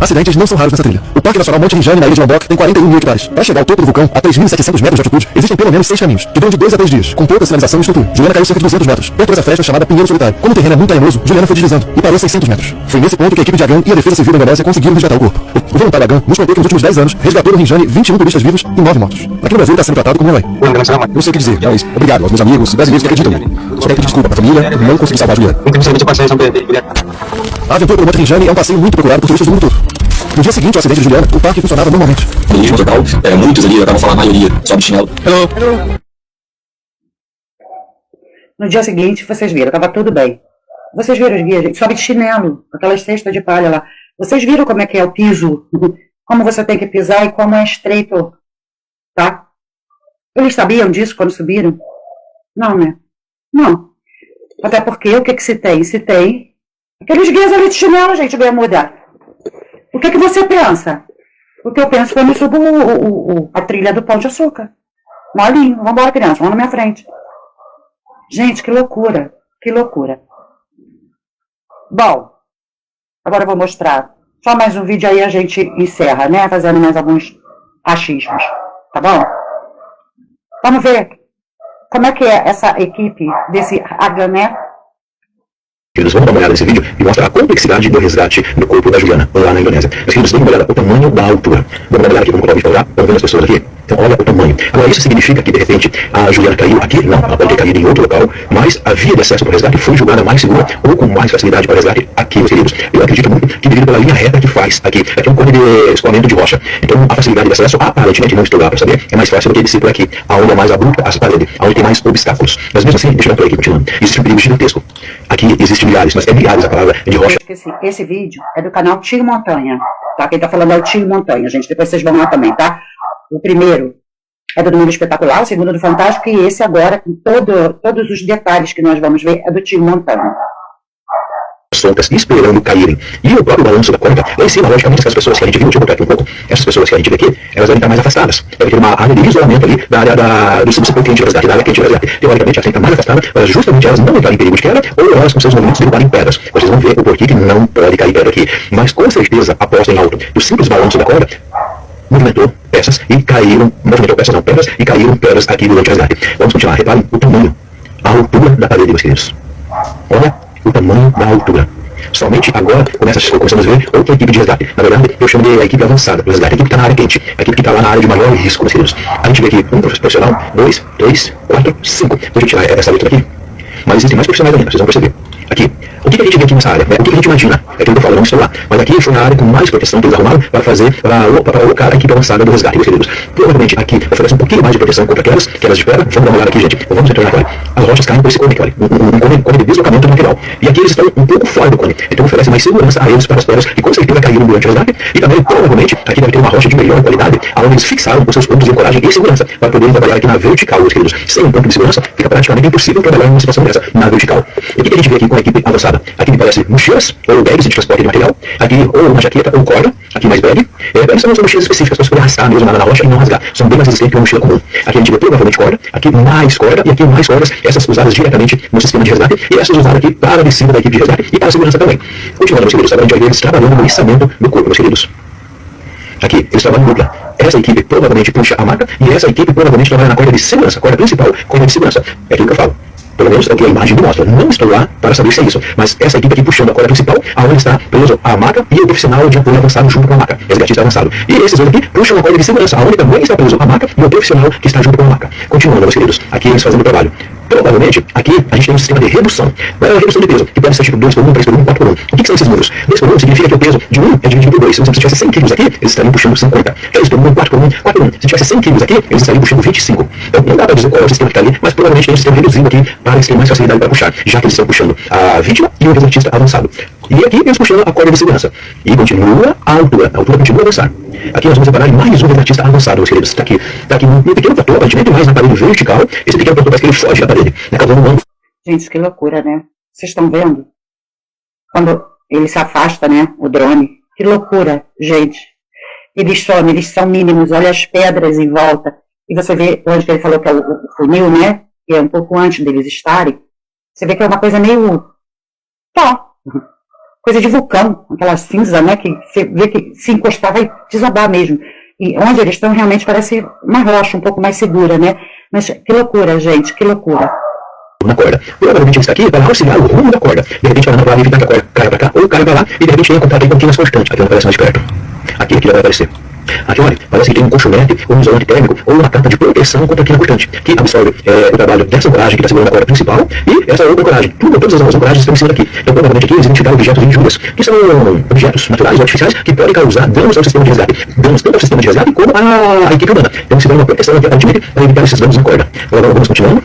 Acidentes não são raros nessa trilha. O Parque Nacional Monte Rinjani, na ilha de Lombok, tem 41 mil hectares. Para chegar ao topo do vulcão, a 3.700 metros de altitude, existem pelo menos 6 caminhos, que duram de 2 a 3 dias, com pouca sinalização e estrutura. Juliana caiu cerca de 200 metros, perto dessa festa chamada Pinheiro Solitário. Como o terreno é muito arenoso, Juliana foi deslizando e parou a 600 metros. Foi nesse ponto que a equipe de Agan e a Defesa Civil da Indonésia conseguiram resgatar o corpo. O voluntário Agan nos contou que nos últimos 10 anos resgatou no Rinjani 21 turistas vivos e 9 mortos. Aqui no Brasil ele está sendo tratado como um herói. Não sei o que dizer, mas obrigado aos meus amigos brasileiros que acreditam nele. Só quero pedir desculpa para a família por não conseguir salvar a Juliana. A aventura pelo Monte Rinjani é um passeio muito procurado por turistas do mundo todo. No dia seguinte ao acidente de Juliana, o parque funcionava normalmente. Total, muitos ali, eu tava falando a maioria, só de chinelo. No dia seguinte, vocês viram, estava tudo bem. Vocês viram os guias, gente, sobe de chinelo, aquelas cestas de palha lá. Vocês viram como é que é o piso, como você tem que pisar e como é estreito, tá? Eles sabiam disso quando subiram? Não, né? Não. Até porque, o que que se tem? Se tem aqueles guias ali de chinelo, gente, bermuda. O que que você pensa? O que eu penso quando eu subo a trilha do Pão de Açúcar. Molinho, vamos embora, criança, vamos na minha frente. Gente, que loucura, que loucura. Bom, agora eu vou mostrar só mais um vídeo aí, a gente encerra, né? Fazendo mais alguns achismos, tá bom? Vamos ver como é que é essa equipe desse Agan, né? Queridos, vamos dar uma olhada nesse vídeo e mostra a complexidade do resgate do corpo da Juliana, lá na Indonésia. Mas queridos, dê uma olhada o tamanho da altura. Vamos dar uma olhada aqui, vamos colocar o vídeo para olhar, vamos ver as pessoas aqui. Então, olha o tamanho. Agora, isso significa que, de repente, a Juliana caiu aqui? Não, ela pode ter caído em outro local, mas a via de acesso para o resgate foi julgada mais segura ou com mais facilidade para o resgate aqui, meus queridos. Eu acredito muito que devido pela linha reta que faz aqui é um cone de escoamento de rocha. Então, a facilidade de acesso, aparentemente, não estou lá para saber, é mais fácil do que descer por aqui, aonde é mais abrupta essa parede, aonde tem mais obstáculos. Mas mesmo assim, deixa eu por aqui, continuando. Existe um perigo gigantesco. Aqui existem milhares, mas é milhares a palavra de rocha. Esse vídeo é do canal Tio Montanha, tá? Quem tá falando é o Tio Montanha, gente. Depois vocês vão lá também, tá? O primeiro é do Domingo Espetacular, o segundo é do Fantástico, e esse agora, com todos os detalhes que nós vamos ver, é do Tio Montanha. Soltas, esperando caírem. E o próprio balanço da corda, lá em cima, logicamente, essas pessoas que a gente viu, deixa eu botar aqui um pouco, essas pessoas que a gente vê aqui, elas devem estar mais afastadas. Deve ter uma área de isolamento ali da área do suporte de resgate, da área quente de resgate. Teoricamente, elas têm que estar mais afastadas para justamente elas não entrarem em perigo de queda ou elas com seus movimentos derrubarem pedras. Vocês vão ver o porquê que não pode cair pedra aqui. Mas com certeza, aposta em alto. Do simples balanço da corda, movimentou peças e caíram, pedras e caíram pedras aqui durante o resgate. Vamos continuar, reparem o tamanho, a altura da parede, meus queridos. Olha o tamanho da altura. Somente agora começamos a ver outra equipe de resgate. Na verdade, eu chamo de a equipe avançada do resgate, a equipe que está na área quente, a equipe que está lá na área de maior risco, meus queridos. A gente vê aqui um profissional, 2, 3, 4, 5. Vou tirar essa letra aqui. Mas existem mais profissionais ainda, vocês vão perceber. Aqui. O que a gente vê aqui nessa área? O que a gente imagina? É aquilo que eu falo, não estou lá. Mas aqui foi a área com mais proteção que eles arrumaram para fazer, para alocar a equipe avançada do resgate, meus queridos. Provavelmente aqui oferece um pouquinho mais de proteção contra quedas de espera. Vamos dar uma olhada aqui, gente. Vamos retornar agora. As rochas caem por esse cone aqui, olha. Um cone de deslocamento do material. E aqui eles estão um pouco fora do cone. Então oferece mais segurança a eles para as pedras que com certeza caíram durante o resgate. E também, provavelmente, aqui deve ter uma rocha de melhor qualidade, onde eles fixaram os seus pontos de ancoragem e segurança para poderem trabalhar aqui na vertical, meus queridos. Sem um ponto de segurança, fica praticamente impossível trabalhar em uma situação dessa na vertical. E o que a gente vê aqui com a equipe avançada? Aqui me parece mochilas ou bags de transporte de material. Aqui ou uma jaqueta ou corda. Aqui mais bag. Bags são mochilas específicas para você poder arrastar mesmo nada na rocha e não rasgar. São bem mais resistentes que uma mochila comum. Aqui a gente vê provavelmente corda. Aqui mais corda e aqui mais cordas. Essas usadas diretamente no sistema de resgate e essas usadas aqui para a descida da equipe de resgate e para a segurança também. Continuando, meus queridos, agora a gente vai ver eles trabalhando no içamento do corpo, meus queridos. Aqui, eles trabalham em dupla. Essa equipe provavelmente puxa a maca e essa equipe provavelmente trabalha na corda de segurança. Corda principal, corda de segurança. É aquilo que eu falo. Pelo menos é o que a imagem mostra. Não estou lá para saber se é isso. Mas essa equipe aqui puxando a corda principal, aonde está preso a maca e o profissional de apoio avançado junto com a maca. Resgatista avançado. E esses dois aqui puxam a corda de segurança, aonde também está preso a maca e o profissional que está junto com a maca. Continuando, meus queridos. Aqui eles fazendo o trabalho. Provavelmente, aqui a gente tem um sistema de redução. Redução de peso, que pode ser tipo 2 por 1, 3 por 1, 4 por 1. O que são esses números? 2 por 1 significa que o peso de 1 é dividido por 2. Se você tivesse 100 quilos aqui, eles estariam puxando 50. 3 por 1, 4 por 1, 4 por 1. Se tivesse 100 quilos aqui, eles estariam puxando 25. Então não dá para dizer qual é o sistema que está ali, mas provavelmente tem um sistema reduzido aqui para eles terem mais facilidade para puxar, já que eles estão puxando a vítima e o resgatista avançado. E aqui eles puxando a corda de segurança. E continua a altura continua a avançar. Aqui nós vamos separar mais um resgatista avançado, meus queridos. Está aqui no pequeno platô, aparentemente mais na parede vertical. Esse pequeno platô parece que ele foge da parede, né, causando um ângulo. Gente, que loucura, né? Vocês estão vendo? Quando ele se afasta, né? O drone. Que loucura, gente. Eles são mínimos. Olha as pedras em volta. E você vê onde ele falou que é o funil, né? Que é um pouco antes deles estarem. Você vê que é uma coisa meio... coisa de vulcão. Aquela cinza, né? Que você vê que se encostar vai desabar mesmo. E onde eles estão realmente parece uma rocha um pouco mais segura, né? Mas que loucura, gente. Que loucura. Na corda. Provavelmente ele está aqui para auxiliar o rumo da corda. De repente vai para evitar que a corda caia para cá ou caia para lá e de repente tem contato com um pouquinho mais constante. Aqui não aparece mais perto. Aqui já vai aparecer. Aqui olha, parece que tem um colchonete ou um isolante térmico ou uma capa de proteção contra aquilo constante que absorve o trabalho dessa ancoragem que está segurando a corda principal e essa outra ancoragem. Todas as ancoragens estão em cima daqui. Então provavelmente aqui eles identificaram objetos de injúrias, que são objetos naturais ou artificiais que podem causar danos ao sistema de resgate. Danos tanto ao sistema de resgate como à equipe humana. Então se dá uma proteção aqui aparentemente para evitar esses danos na corda. Agora vamos continuando.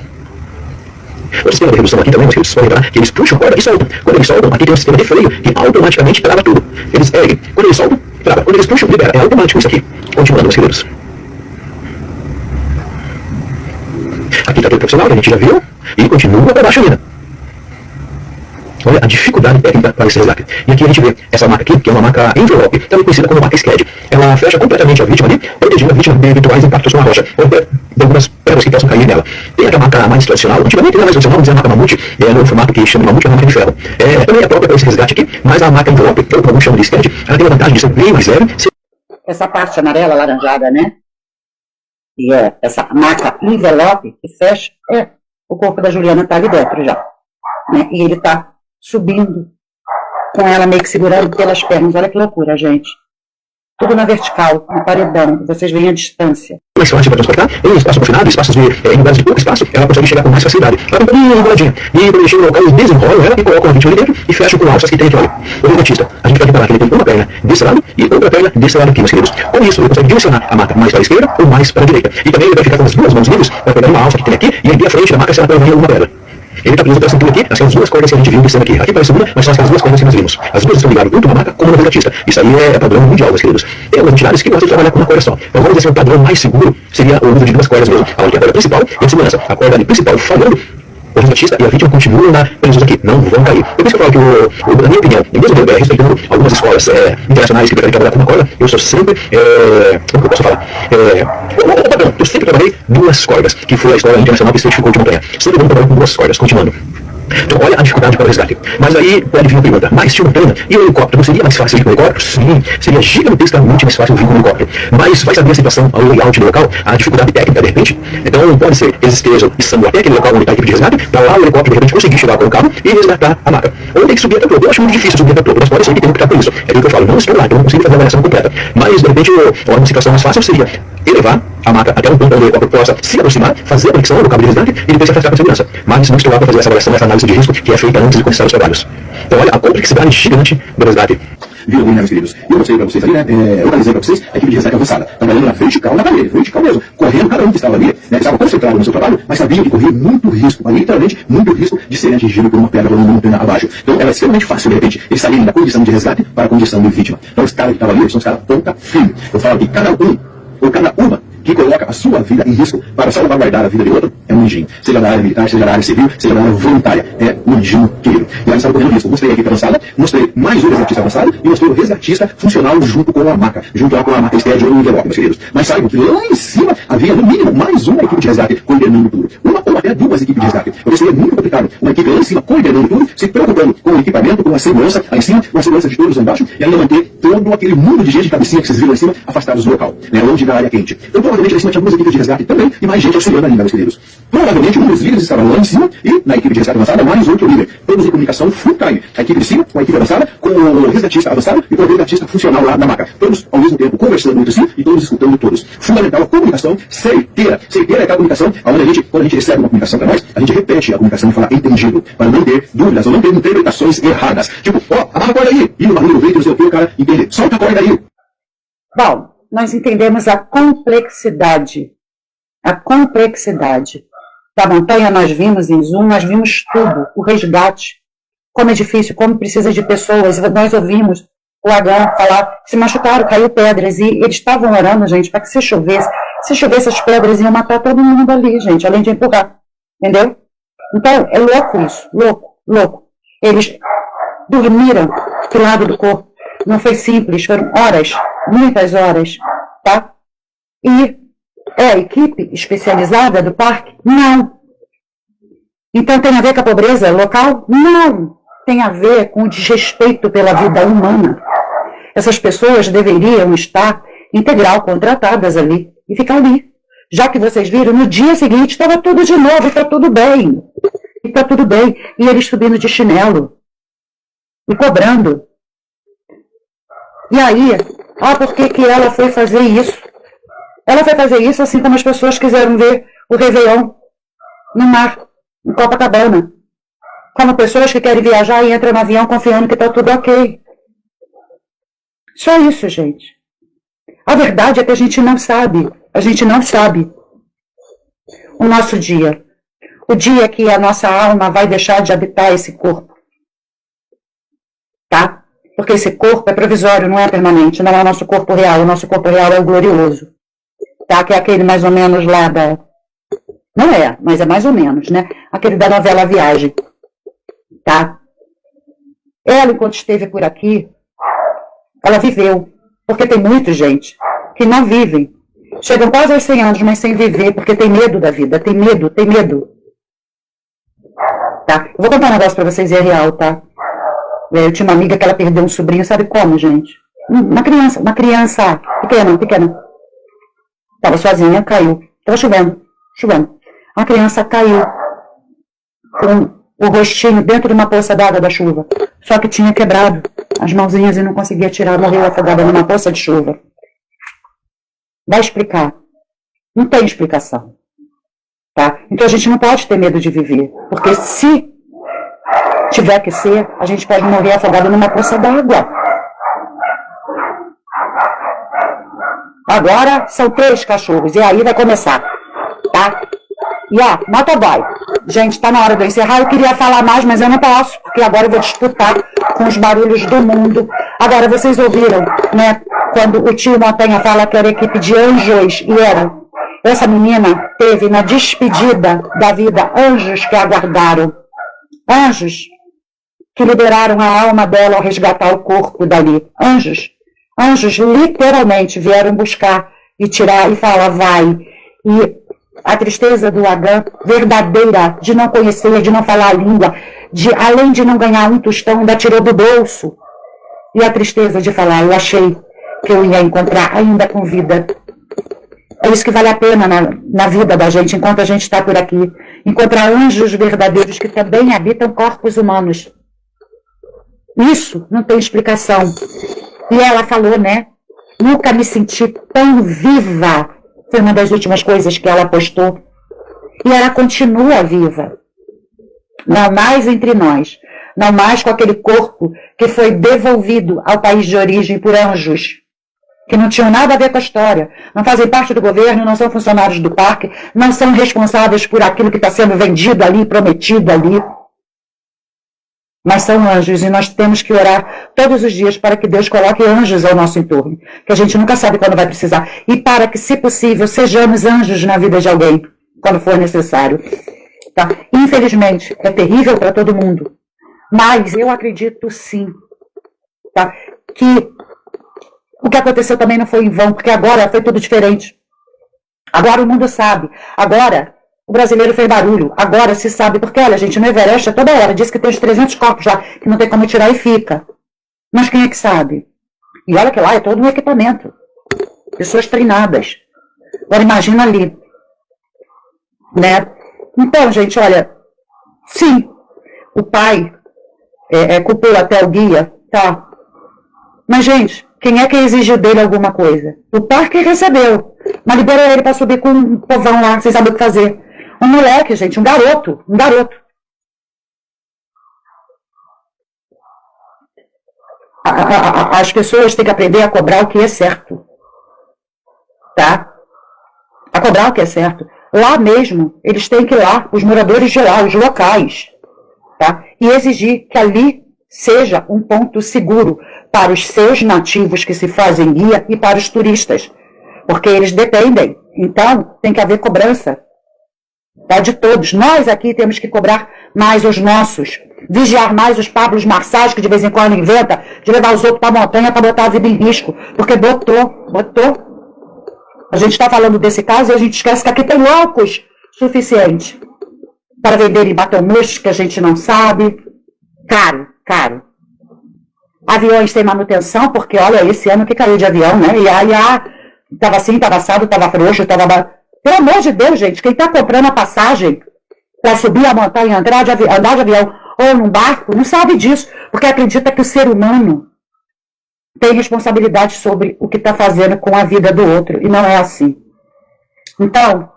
O sistema de redução aqui também, vocês podem reparar que eles puxam a corda e soltam. Quando eles soltam, aqui tem um sistema de freio que automaticamente trava tudo. Eles erguem. Quando eles soltam, trava. Quando eles puxam, libera. É automático isso aqui. Continuando, meus queridos. Aqui está todo o profissional, que a gente já viu. E continua para baixo ainda. Olha a dificuldade técnica para esse resgate. E aqui a gente vê essa maca aqui, que é uma maca envelope, também conhecida como maca SCAD. Ela fecha completamente a vítima ali, protegendo a vítima de eventuais impactos com a rocha, ou de algumas pedras que possam cair nela. Tem aqui a maca mais tradicional, antigamente era mais tradicional, vamos dizer a maca mamute, no formato que chama mamute, é uma maca de ferro. Também é própria para esse resgate aqui, mas a maca envelope, que alguns chamam de SCAD, ela tem a vantagem de ser bem mais leve. Essa parte amarela, alaranjada, né? E essa maca envelope que fecha, o corpo da Juliana está ali dentro já. Né? E ele está subindo, com ela meio que segurando pelas pernas. Olha que loucura, gente. Tudo na vertical, no paredão, vocês veem a distância. Mais fácil para transportar, em espaço confinado, espaços em lugares de pouco espaço, ela consegue chegar com mais facilidade. Ela tem uma enroladinha. E quando ele chega no local, eles desenrolam ela e colocam a vítima ali dentro e fecham com alças que tem aqui, olha. O resgatista, a gente pode reparar que ele tem uma perna desse lado e outra perna desse lado aqui, meus queridos. Com isso, ele consegue direcionar a maca mais para a esquerda ou mais para a direita. E também ele vai ficar com as duas mãos livres para pegar uma alça que tem aqui e erguer a frente da maca se ela pegar uma pedra. Ele está preso pela cintura aqui, aquelas duas cordas que a gente viu descendo aqui. Aqui parece uma, mas são aquelas duas cordas que nós vimos. As duas estão ligadas tanto na maca como no resgatista. Isso aí é padrão mundial, meus queridos. Tem algumas entidades que gostam de trabalhar com uma corda só. Então vamos dizer assim, o padrão mais seguro seria o uso de duas cordas mesmo. Onde a corda principal e a segurança. A corda ali principal falhando, o resgatista e a vítima continuam presos aqui, não vão cair. Por isso que eu falo que, na minha opinião, e mesmo respeitando algumas escolas internacionais que preferem trabalhar com uma corda, eu sou sempre, como eu posso falar, o padrão, eu sempre trabalhei duas cordas, que foi a escola internacional que certificou de montanha. Sempre vamos trabalhar com duas cordas, continuando. Então olha a dificuldade para o resgate. Mas aí pode vir uma pergunta, mas tinha montanha e o helicóptero não seria mais fácil ir com o helicóptero? Sim, seria gigantescamente mais fácil vir com o helicóptero. Mas vai saber a situação, o layout do local, a dificuldade técnica de repente. Então pode ser que eles estejam estando até aquele local onde está a equipe de resgate, para lá o helicóptero de repente conseguir chegar com o carro e resgatar a maca. Ou tem que subir até o topo. Eu acho muito difícil subir até o topo, mas pode ser que tenha que optar por isso. É aquilo que eu falo, não estou lá, então não consigo fazer a avaliação completa. Mas de repente uma situação mais fácil seria elevar a maca até um ponto onde o helicóptero possa se aproximar, fazer a conexão no cabo de resgate e depois se afastar com segurança. Mas não estou lá para fazer essa avaliação, essa análise lista de risco que é feita antes de começar os trabalhos. Então, olha a complexidade gigante do resgate. Viram bem, meus queridos? Eu mostrei para vocês ali, né? Eu analisei para vocês a equipe de resgate avançada, trabalhando na vertical, na parede, vertical mesmo, correndo, cada um que estava ali, né, estava concentrado no seu trabalho, mas sabiam que corria muito risco, mas literalmente muito risco de serem atingidos por uma pedra rolando uma montanha abaixo. Então era extremamente fácil, de repente, eles saírem da condição de resgate para a condição de vítima. Então os caras que estavam ali, são os caras ponta firme. Eu falo que cada um, ou cada uma, que coloca a sua vida em risco para salvaguardar a vida de outro, é um anjinho. Seja na área militar, seja na área civil, seja na área voluntária, é um anjinho querido. E ela estava correndo risco. Mostrei a equipe avançada, mostrei mais um resgatista avançado e mostrei o resgatista funcional junto com a maca. Junto lá com a maca estéreo ou envelope, meus queridos. Mas saibam que lá em cima havia no mínimo mais uma equipe de resgate coordenando tudo. Uma ou até duas equipes de resgate. Porque seria muito complicado. Uma equipe lá em cima coordenando tudo, se preocupando com o equipamento, com a segurança lá em cima, com a segurança de todos lá embaixo, e ainda manter todo aquele mundo de gente de cabecinha que vocês viram lá em cima, afastados do local, né, longe da área quente. Então, provavelmente lá em cima tinha duas equipes de resgate também, e mais gente auxiliando ainda, meus queridos. Provavelmente um dos líderes estava lá em cima, e na equipe de resgate avançada, mais outro líder. Todos em comunicação full time. A equipe de cima, com a equipe avançada, com o resgatista avançado e com o resgatista funcional lá na maca. Todos ao mesmo tempo conversando entre si e todos escutando todos. Fundamental a comunicação certeira. Certeira é aquela comunicação onde quando a gente recebe uma comunicação para nós, a gente repete a comunicação e fala entendido, para não ter dúvidas ou não ter interpretações erradas. Tipo, amarra a corda aí, e no barulho veio, não sei o que, o cara entende. Solta a corda aí. Bom, nós entendemos a complexidade. A complexidade. Da montanha nós vimos em Zoom, nós vimos tudo, o resgate, como é difícil, como precisa de pessoas. Nós ouvimos o H falar, se machucaram, caiu pedras, e eles estavam orando, gente, para que se chovesse as pedras iam matar todo mundo ali, gente, além de empurrar, entendeu? Então, é louco isso, louco. Eles dormiram do lado do corpo, não foi simples, foram horas, muitas horas, tá? E é a equipe especializada do parque? Não. Então tem a ver com a pobreza local? Não. Tem a ver com o desrespeito pela vida humana. Essas pessoas deveriam estar integral contratadas ali e ficar ali. Já que vocês viram, no dia seguinte estava tudo de novo, está tudo bem. Está tudo bem. E eles subindo de chinelo e cobrando. E aí, por que ela foi fazer isso? Ela foi fazer isso assim como as pessoas quiseram ver o Réveillon no mar, em Copacabana. Como pessoas que querem viajar e entram no avião confiando que está tudo ok. Só isso, gente. A verdade é que a gente não sabe. A gente não sabe o nosso dia. O dia que a nossa alma vai deixar de habitar esse corpo. Tá? Porque esse corpo é provisório, não é permanente. Não é o nosso corpo real. O nosso corpo real é o glorioso. Tá? Que é aquele mais ou menos lá da... Não é, mas é mais ou menos, né? Aquele da novela Viagem. Tá? Ela, enquanto esteve por aqui, ela viveu. Porque tem muita gente que não vivem. Chegam quase aos 100 anos, mas sem viver, porque tem medo da vida. Tem medo. Tá? Eu vou contar um negócio pra vocês, é real, tá? Eu tinha uma amiga que ela perdeu um sobrinho, sabe como, gente? Uma criança pequena. Estava sozinha, caiu. Estava chovendo. A criança caiu com o rostinho dentro de uma poça d'água da chuva. Só que tinha quebrado as mãozinhas e não conseguia tirar, morreu afogada numa poça de chuva. Vai explicar. Não tem explicação. Tá? Então a gente não pode ter medo de viver. Porque se tiver que ser, a gente pode morrer afogado numa poça d'água. Agora são 3 cachorros. E aí vai começar. Tá? E motoboy. Gente, tá na hora de eu encerrar. Eu queria falar mais, mas eu não posso. Porque agora eu vou disputar com os barulhos do mundo. Agora, vocês ouviram, né? Quando o tio Montanha fala que era equipe de anjos. E era. Essa menina teve na despedida da vida anjos que aguardaram. Anjos que liberaram a alma dela ao resgatar o corpo dali. Anjos literalmente vieram buscar e tirar e falar, vai. E a tristeza do Agã, verdadeira, de não conhecer, de não falar a língua, além de não ganhar um tostão, ainda tirou do bolso. E a tristeza de falar, eu achei que eu ia encontrar ainda com vida. É isso que vale a pena na vida da gente, enquanto a gente está por aqui. Encontrar anjos verdadeiros que também habitam corpos humanos. Isso não tem explicação. E ela falou, né? Nunca me senti tão viva. Foi uma das últimas coisas que ela postou. E ela continua viva. Não mais entre nós. Não mais com aquele corpo que foi devolvido ao país de origem por anjos, que não tinham nada a ver com a história, não fazem parte do governo, não são funcionários do parque, não são responsáveis por aquilo que está sendo vendido ali, prometido ali. Mas são anjos e nós temos que orar todos os dias para que Deus coloque anjos ao nosso entorno, que a gente nunca sabe quando vai precisar, e para que, se possível, sejamos anjos na vida de alguém, quando for necessário. Tá? Infelizmente, é terrível para todo mundo, mas eu acredito sim, tá? Que o que aconteceu também não foi em vão, porque agora foi tudo diferente. Agora o mundo sabe. Agora o brasileiro fez barulho. Agora se sabe. Porque, olha, gente, no Everest toda hora diz que tem uns 300 corpos lá, que não tem como tirar e fica. Mas quem é que sabe? E olha que lá é todo um equipamento. Pessoas treinadas. Agora imagina ali. Né? Então, gente, olha, sim, o pai culpou até o guia, tá? Mas, gente, quem é que exigiu dele alguma coisa? O parque recebeu, mas liberou ele para subir com um povão lá, sem saber o que fazer. Um moleque, gente, um garoto. As pessoas têm que aprender a cobrar o que é certo, tá? A cobrar o que é certo. Lá mesmo, eles têm que ir lá, os moradores de lá, os locais, tá? E exigir que ali seja um ponto seguro para os seus nativos que se fazem guia e para os turistas, porque eles dependem. Então, tem que haver cobrança, tá? De todos. Nós aqui temos que cobrar mais os nossos, vigiar mais os Pablos Marçais, que de vez em quando inventa, de levar os outros para a montanha para botar a vida em risco, porque botou. A gente está falando desse caso e a gente esquece que aqui tem loucos suficientes para venderem batomos que a gente não sabe. Caro. Aviões têm manutenção, porque olha, esse ano que caiu de avião, né? E aí, estava assim, estava assado, estava frouxo, estava... Pelo amor de Deus, gente, quem está comprando a passagem para subir a montanha, andar de avião ou num barco, não sabe disso, porque acredita que o ser humano tem responsabilidade sobre o que está fazendo com a vida do outro, e não é assim. Então,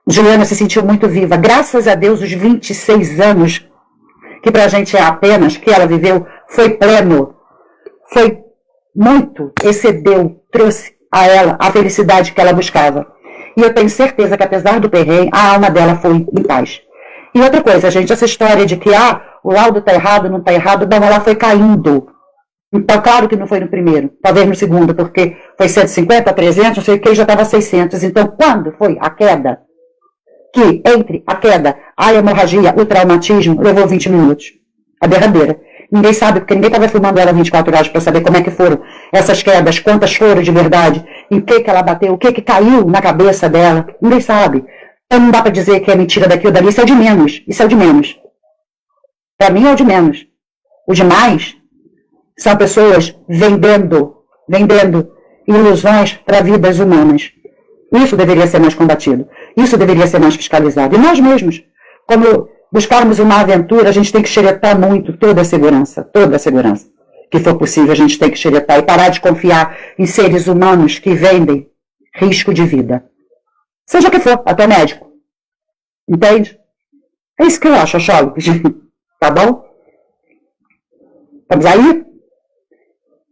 Juliana se sentiu muito viva. Graças a Deus, os 26 anos, que pra gente é apenas, que ela viveu, foi pleno, foi muito, excedeu, trouxe a ela a felicidade que ela buscava. E eu tenho certeza que, apesar do perrengue, a alma dela foi em paz. E outra coisa, gente, essa história de que o laudo está errado, não está errado, não, ela foi caindo. Então, claro que não foi no primeiro, talvez no segundo, porque foi 150, 300, não sei o que, já estava 600. Então, quando foi a queda, que entre a queda, a hemorragia, o traumatismo, levou 20 minutos. A derradeira. Ninguém sabe, porque ninguém estava filmando ela 24 horas para saber como é que foram essas quedas, quantas foram de verdade, em que ela bateu, o que caiu na cabeça dela. Ninguém sabe. Então não dá para dizer que é mentira daqui ou dali, isso é o de menos. Isso é o de menos. Para mim é o de menos. O demais são pessoas vendendo ilusões para vidas humanas. Isso deveria ser mais combatido. Isso deveria ser mais fiscalizado. E nós mesmos, quando buscarmos uma aventura, a gente tem que xeretar muito toda a segurança que for possível, a gente tem que xeretar e parar de confiar em seres humanos que vendem risco de vida. Seja o que for, até médico. Entende? É isso que eu acho, achólogo. Tá bom? Vamos aí?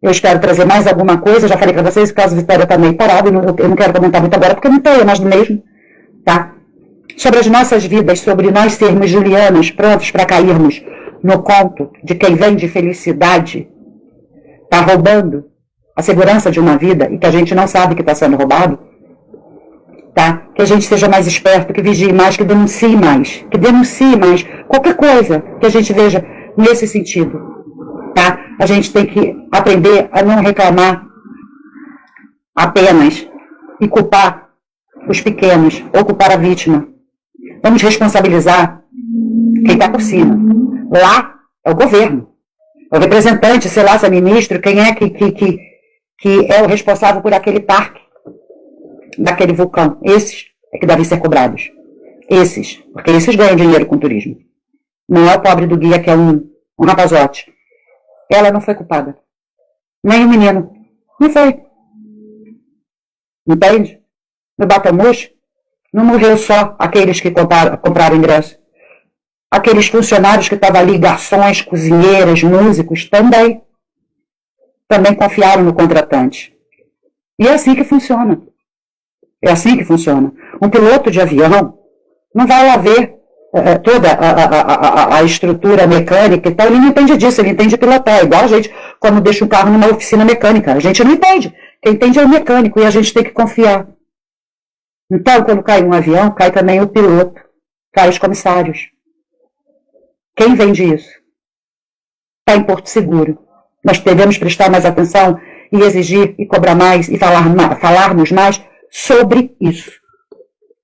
Eu espero trazer mais alguma coisa. Eu já falei para vocês, o caso Vitória está meio parado. Eu não quero comentar muito agora, porque não tem, é mais do mesmo. Tá? Sobre as nossas vidas, sobre nós sermos julianas, prontos para cairmos no conto de quem vende felicidade, está roubando a segurança de uma vida e que a gente não sabe que está sendo roubado. Tá? Que a gente seja mais esperto, que vigie mais, que denuncie mais. Qualquer coisa que a gente veja nesse sentido. Tá? A gente tem que aprender a não reclamar apenas e culpar os pequenos, ou culpar a vítima. Vamos responsabilizar quem está por cima. Lá é o governo, é o representante, sei lá, se é ministro, quem é que é o responsável por aquele parque, daquele vulcão. Esses é que devem ser cobrados. Esses, porque esses ganham dinheiro com turismo. Não é o pobre do guia que é um rapazote. Ela não foi culpada. Nem o menino. Não foi. Entende? No Batamus, não morreu só aqueles que compraram ingresso. Aqueles funcionários que estavam ali, garçons, cozinheiras, músicos, também confiaram no contratante. E é assim que funciona. É assim que funciona. Um piloto de avião não vai lá ver toda a estrutura mecânica e tal, ele não entende disso, ele entende pilotar. É igual a gente, quando deixa um carro numa oficina mecânica. A gente não entende. Quem entende é o mecânico e a gente tem que confiar. Então, quando cai um avião, cai também o piloto, cai os comissários. Quem vende isso? Está em Porto Seguro. Nós devemos prestar mais atenção e exigir e cobrar mais e falarmos mais sobre isso.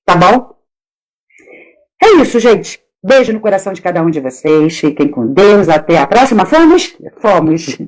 Tá bom? É isso, gente. Beijo no coração de cada um de vocês. Fiquem com Deus. Até a próxima. Fomos? Fomos.